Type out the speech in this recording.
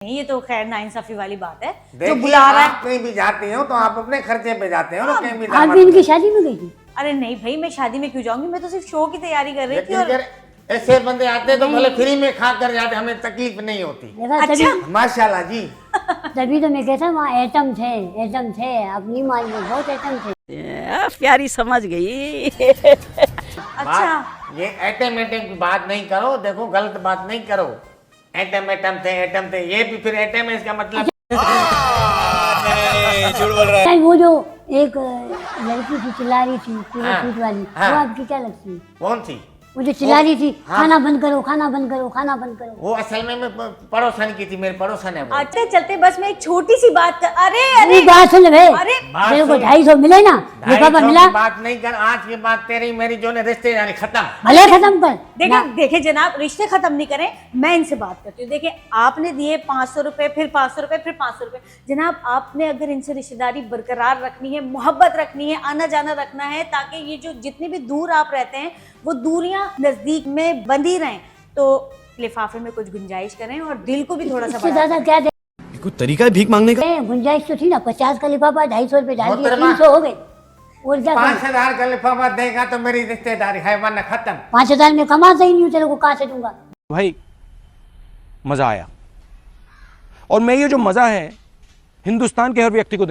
नहीं, ये तो खैर नाइंसाफी वाली बात है। जो देखिए, बुला रहा आप है, कहीं भी जाती हो तो आप अपने खर्चे पे जाते हो ना, कहीं भी आप भी इनकी शादी में गई थी? अरे नहीं भाई, मैं शादी में क्यों जाऊंगी, मैं तो सिर्फ शो की तैयारी कर रही थी। लेकिन और अगर ऐसे बंदे आते तो भले फ्री में खा कर जाते, हमें तकलीफ नहीं होती। देखा अच्छा। माशाल्लाह जी। तभी तो मैं कहता वहाँ एटम थे अपनी मान में बहुत एटम थे। प्यारी समझ गई। अच्छा, ये एटम की बात नहीं करो, देखो गलत बात नहीं करो। एटम थे, ये भी फिर एटम है, इसका मतलब नहीं, वो जो एक लड़की थी चिल्ला रही थी पूरे हाँ, सूट वाली, हाँ। वो आपकी क्या लगती है? कौन थी? वो जो चिल्ला रही थी हाँ। खाना बंद करो, खाना बंद करो, खाना बंद करो। वो असल में मैं पड़ोसन की थी, मेरे पड़ोसन है वो। अच्छा चलते बस मैं एक छोटी सी बात कर, अरे अरे अरे बात सुन बे, अरे बात तेरे को सुन। 250 मिले ना, 250 लिफाफा मिला, की बात नहीं कर, आज की बात तेरी मेरी जो ने रिश्तेदारी खत्म। भले खत्म कर देखे देखे जनाब, रिश्ते खत्म नहीं करें, मैं इनसे बात करती हूँ। देखिए, आपने दिए 500 रुपए, फिर 500 रुपए, फिर 500 रुपए। जनाब, आपने अगर इनसे रिश्तेदारी बरकरार रखनी है, मोहब्बत रखनी है, आना जाना रखना है, ताकि ये जो जितनी भी दूर आप रहते हैं वो दूरियां नजदीक में बंधी रहें, तो लिफाफे में कुछ गुंजाइश करें और दिल को भी थोड़ा सा इससे बढ़ा ज्यादा क्या दे? कोई तरीका है भीख मांगने का? गुंजाइश तो थी ना, 50 का लिफाफा 250 रुपए डाल दिए, मोहतरमा। 300 हो गए। और क्या 5,000 का लिफाफा देगा तो मेरी रिश्तेदारी है, वरना खत्म। 5,000 में कमाता ही नहीं हूँ, तेरे को कहाँ से दूंगा? भाई मजा आया, और मैं ये जो मजा है हिंदुस्तान के हर व्यक्ति को देना